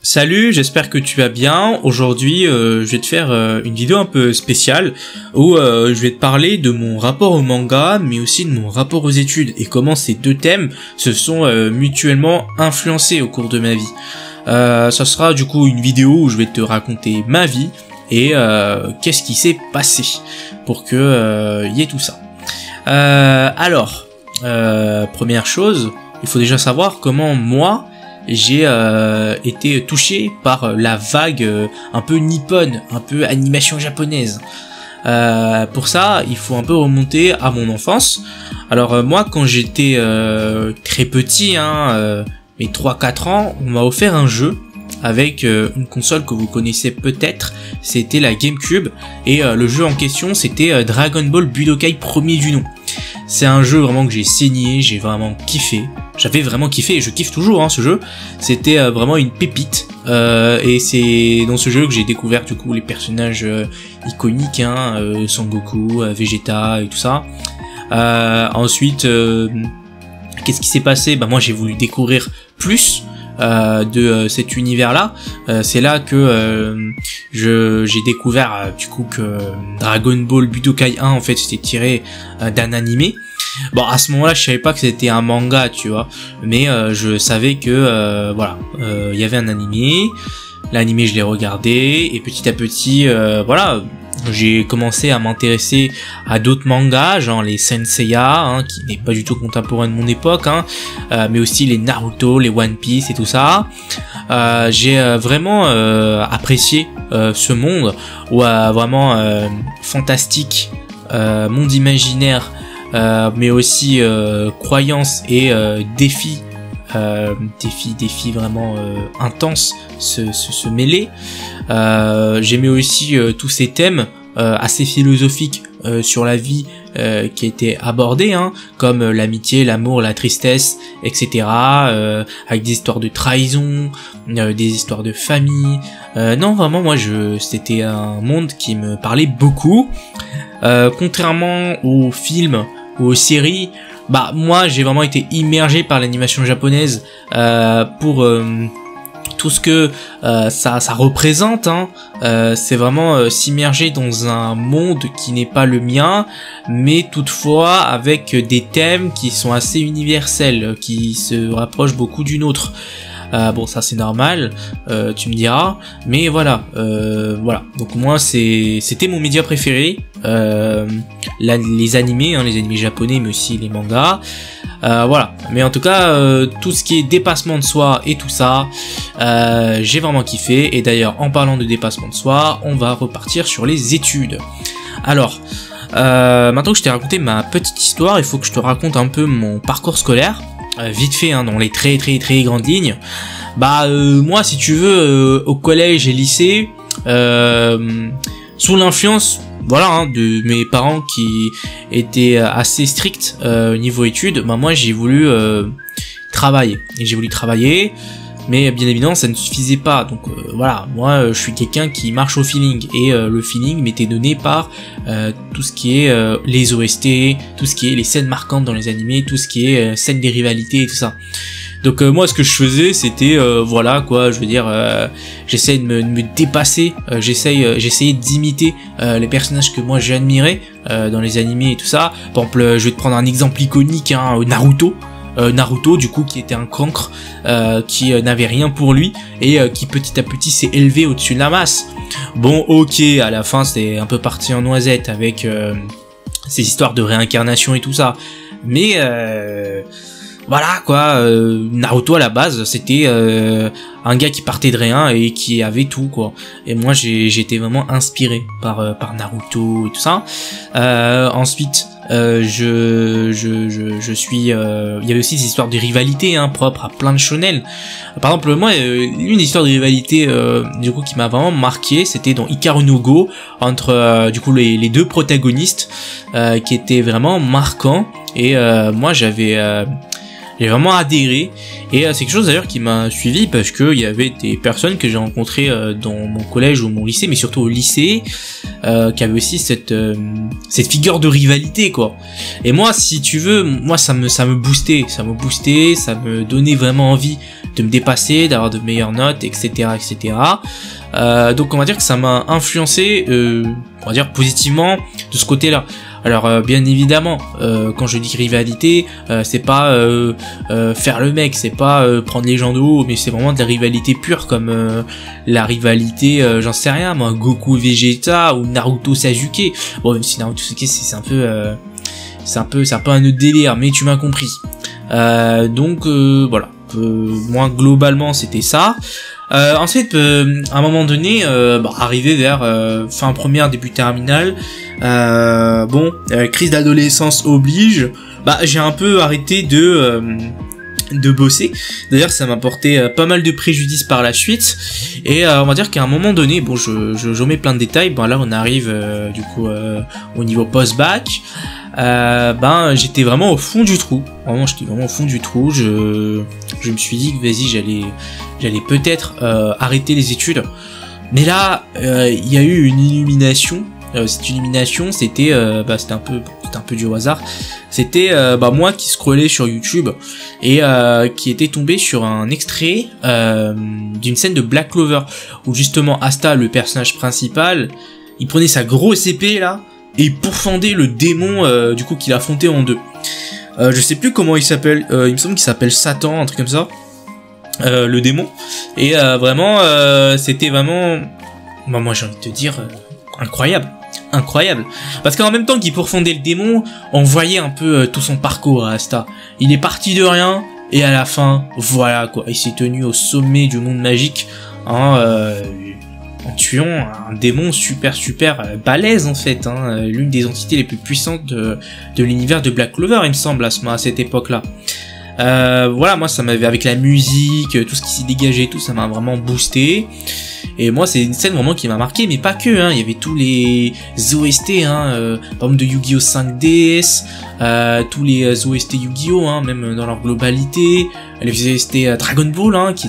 Salut, j'espère que tu vas bien. Aujourd'hui, je vais te faire une vidéo un peu spéciale où je vais te parler de mon rapport au manga, mais aussi de mon rapport aux études et comment ces deux thèmes se sont mutuellement influencés au cours de ma vie. Ça sera du coup une vidéo où je vais te raconter ma vie et qu'est-ce qui s'est passé pour que y ait tout ça. Première chose, il faut déjà savoir comment moi j'ai été touché par la vague un peu nippone, un peu animation japonaise. Pour ça, il faut un peu remonter à mon enfance. Alors moi, quand j'étais très petit, mes 3-4 ans, on m'a offert un jeu avec une console que vous connaissez peut-être, c'était la GameCube, et le jeu en question c'était Dragon Ball Budokai premier du nom. C'est un jeu vraiment que j'ai saigné, j'ai vraiment kiffé. J'avais vraiment kiffé et je kiffe toujours ce jeu. C'était vraiment une pépite. Et c'est dans ce jeu que j'ai découvert du coup les personnages iconiques, Son Goku, Vegeta et tout ça. Ensuite, qu'est-ce qui s'est passé? Bah moi j'ai voulu découvrir plus de cet univers-là. C'est là que j'ai découvert du coup que Dragon Ball Budokai 1 en fait c'était tiré d'un animé. Bon, à ce moment-là, je savais pas que c'était un manga, tu vois, mais je savais que il y avait un animé. L'animé, je l'ai regardé et petit à petit, j'ai commencé à m'intéresser à d'autres mangas, genre les Senseiya, qui n'est pas du tout contemporain de mon époque, mais aussi les Naruto, les One Piece et tout ça. J'ai vraiment apprécié ce monde, vraiment fantastique, monde imaginaire, mais aussi croyances et défis vraiment intenses se mêler. J'aimais aussi tous ces thèmes assez philosophiques sur la vie qui étaient abordés, comme l'amitié, l'amour, la tristesse, etc. Avec des histoires de trahison, des histoires de famille. Non, vraiment, moi, c'était un monde qui me parlait beaucoup. Contrairement aux films ou aux séries, bah moi j'ai vraiment été immergé par l'animation japonaise pour tout ce que ça représente. C'est vraiment s'immerger dans un monde qui n'est pas le mien, mais toutefois avec des thèmes qui sont assez universels, qui se rapprochent beaucoup du nôtre. Bon, ça c'est normal, tu me diras, mais voilà. Donc moi c'était mon média préféré, les animés, les animés japonais, mais aussi les mangas. Mais en tout cas, tout ce qui est dépassement de soi et tout ça, j'ai vraiment kiffé. Et d'ailleurs, en parlant de dépassement de soi, on va repartir sur les études. Alors, maintenant que je t'ai raconté ma petite histoire, il faut que je te raconte un peu mon parcours scolaire. Vite fait, dans les très grandes lignes. Moi, si tu veux, au collège et lycée, sous l'influence de mes parents qui étaient assez stricts au niveau études, moi j'ai voulu travailler. Et j'ai voulu travailler, mais bien évidemment ça ne suffisait pas. Donc moi je suis quelqu'un qui marche au feeling, et le feeling m'était donné par tout ce qui est les OST, tout ce qui est les scènes marquantes dans les animés, tout ce qui est scènes des rivalités et tout ça. Donc moi ce que je faisais c'était j'essayais de me dépasser, j'essayais d'imiter les personnages que moi j'admirais dans les animés et tout ça. Par exemple, je vais te prendre un exemple iconique, Naruto du coup, qui était un cancre, qui n'avait rien pour lui et qui petit à petit s'est élevé au-dessus de la masse. Bon, ok, à la fin c'est un peu parti en noisette avec ces histoires de réincarnation et tout ça, mais Naruto à la base c'était un gars qui partait de rien et qui avait tout, quoi. Et moi j'étais vraiment inspiré par Naruto et tout ça. Ensuite je suis il y avait aussi des histoires de rivalité propres à plein de shonen. Par exemple, moi une histoire de rivalité du coup qui m'a vraiment marqué, c'était dans Hikaru no Go entre du coup les deux protagonistes qui étaient vraiment marquants. Et moi j'avais j'ai vraiment adhéré, et c'est quelque chose d'ailleurs qui m'a suivi parce que il y avait des personnes que j'ai rencontrées dans mon collège ou mon lycée, mais surtout au lycée, qui avaient aussi cette figure de rivalité, quoi. Et moi, si tu veux, moi ça me boostait, ça me donnait vraiment envie de me dépasser, d'avoir de meilleures notes, etc., etc. Donc on va dire que ça m'a influencé, on va dire positivement de ce côté-là. Alors bien évidemment, quand je dis rivalité, c'est pas faire le mec, c'est pas prendre les gens de haut, mais c'est vraiment de la rivalité pure, comme la rivalité, j'en sais rien moi, Goku Vegeta ou Naruto Sasuke. Bon, même si Naruto Sasuke c'est un peu un autre délire, mais tu m'as compris. Donc voilà, moi globalement c'était ça. Ensuite, à un moment donné, arrivé vers fin première, début terminale, crise d'adolescence oblige, j'ai un peu arrêté de bosser. D'ailleurs, ça m'a porté pas mal de préjudice par la suite. Et on va dire qu'à un moment donné, bon, je mets plein de détails. Là, on arrive du coup au niveau post-bac. J'étais vraiment au fond du trou. Vraiment, j'étais vraiment au fond du trou. Je me suis dit que vas-y, j'allais peut-être arrêter les études. Mais là, il y a eu une illumination. Cette illumination, c'était un peu du hasard. C'était moi qui scrollais sur YouTube et qui était tombé sur un extrait d'une scène de Black Clover où justement Asta, le personnage principal, il prenait sa grosse épée là et il pourfendait le démon du coup qu'il affrontait en deux. Je sais plus comment il s'appelle. Il me semble qu'il s'appelle Satan, un truc comme ça. Le démon. Et vraiment, c'était vraiment, moi j'ai envie de te dire, incroyable. Parce qu'en même temps qu'il pourfendait le démon, on voyait un peu tout son parcours à Asta. Il est parti de rien, et à la fin, voilà quoi, il s'est tenu au sommet du monde magique, en tuant un démon super balèze en fait, l'une des entités les plus puissantes de l'univers de Black Clover, il me semble, à cette époque-là. Voilà, moi ça m'avait, avec la musique, tout ce qui s'y dégageait, tout ça m'a vraiment boosté. Et moi c'est une scène vraiment qui m'a marqué, mais pas que, il y avait tous les OST, par exemple de Yu-Gi-Oh 5DS, tous les OST Yu-Gi-Oh, même dans leur globalité, les OST Dragon Ball, qui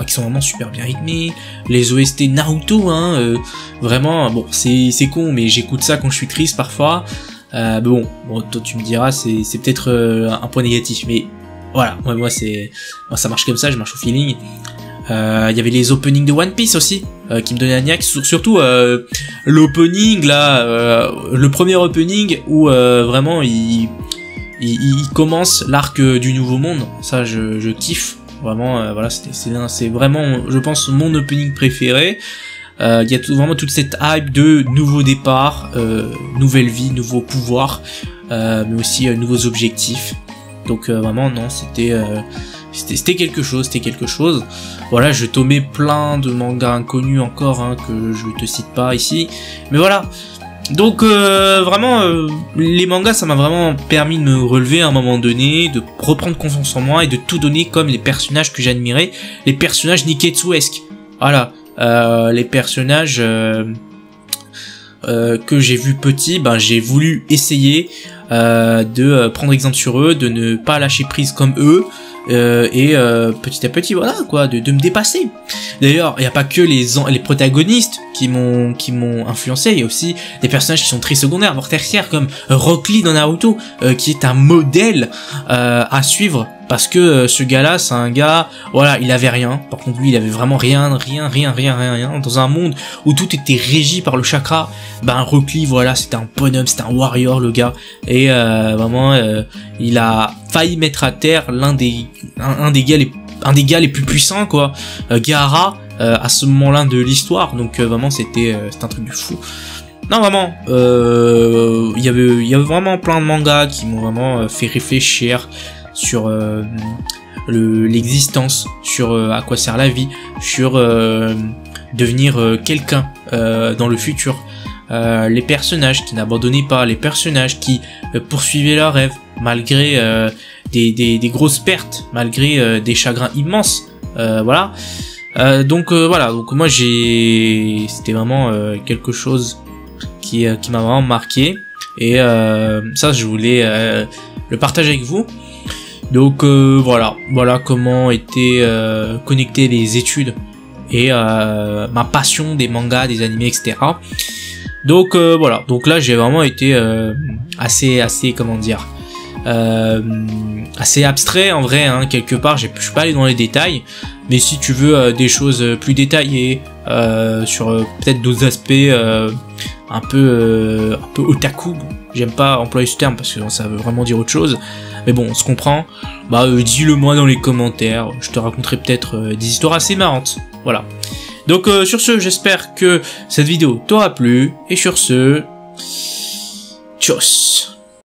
sont vraiment super bien rythmés, les OST Naruto, vraiment, bon c'est con, mais j'écoute ça quand je suis triste parfois. Bon, toi tu me diras, c'est peut-être un point négatif, mais voilà, moi ça marche comme ça, je marche au feeling. Il y avait les openings de One Piece aussi, qui me donnaient un niaque, surtout l'opening là, le premier opening où vraiment il commence l'arc du Nouveau Monde. Ça je kiffe vraiment, voilà, c'est vraiment, je pense, mon opening préféré. Il y a vraiment toute cette hype de nouveau départ, nouvelle vie, nouveaux pouvoirs, mais aussi nouveaux objectifs. Donc vraiment non, c'était quelque chose. Voilà, je tomais plein de mangas inconnus encore, que je te cite pas ici, mais voilà. Donc vraiment les mangas, ça m'a vraiment permis de me relever à un moment donné, de reprendre confiance en moi et de tout donner comme les personnages que j'admirais, les personnages Niketsu-esques. Voilà, les personnages que j'ai vu petit, j'ai voulu essayer de prendre exemple sur eux, de ne pas lâcher prise comme eux, et petit à petit, voilà quoi, de me dépasser. D'ailleurs, il n'y a pas que les protagonistes qui m'ont influencé, il y a aussi des personnages qui sont très secondaires, voire tertiaires, comme Rock Lee dans Naruto, qui est un modèle à suivre, parce que ce gars-là, c'est un gars, voilà, il avait rien. Par contre, lui, il avait vraiment rien. Dans un monde où tout était régi par le chakra, Rock Lee, voilà, c'était un bonhomme, c'était un warrior, le gars. Et vraiment, il a failli mettre à terre un des gars les plus puissants, quoi. Gaara, à ce moment-là de l'histoire. Donc vraiment, c'était un truc de fou. Non, vraiment, il y avait vraiment plein de mangas qui m'ont vraiment fait réfléchir sur l'existence, sur à quoi sert la vie, sur devenir quelqu'un dans le futur. Les personnages qui n'abandonnaient pas, les personnages qui poursuivaient leurs rêves malgré des grosses pertes, malgré des chagrins immenses. Voilà. Donc moi c'était vraiment quelque chose qui m'a vraiment marqué, et ça je voulais le partager avec vous. Donc voilà comment étaient connectées les études et ma passion des mangas, des animés, etc. Donc voilà, donc là j'ai vraiment été assez comment dire, assez abstrait en vrai, hein, quelque part. Je suis pas allé dans les détails, mais si tu veux des choses plus détaillées sur peut-être d'autres aspects un peu otaku, j'aime pas employer ce terme parce que ça veut vraiment dire autre chose, mais bon on se comprend, bah dis-le moi dans les commentaires, je te raconterai peut-être des histoires assez marrantes, voilà. Donc sur ce, j'espère que cette vidéo t'aura plu, et sur ce, tchuss.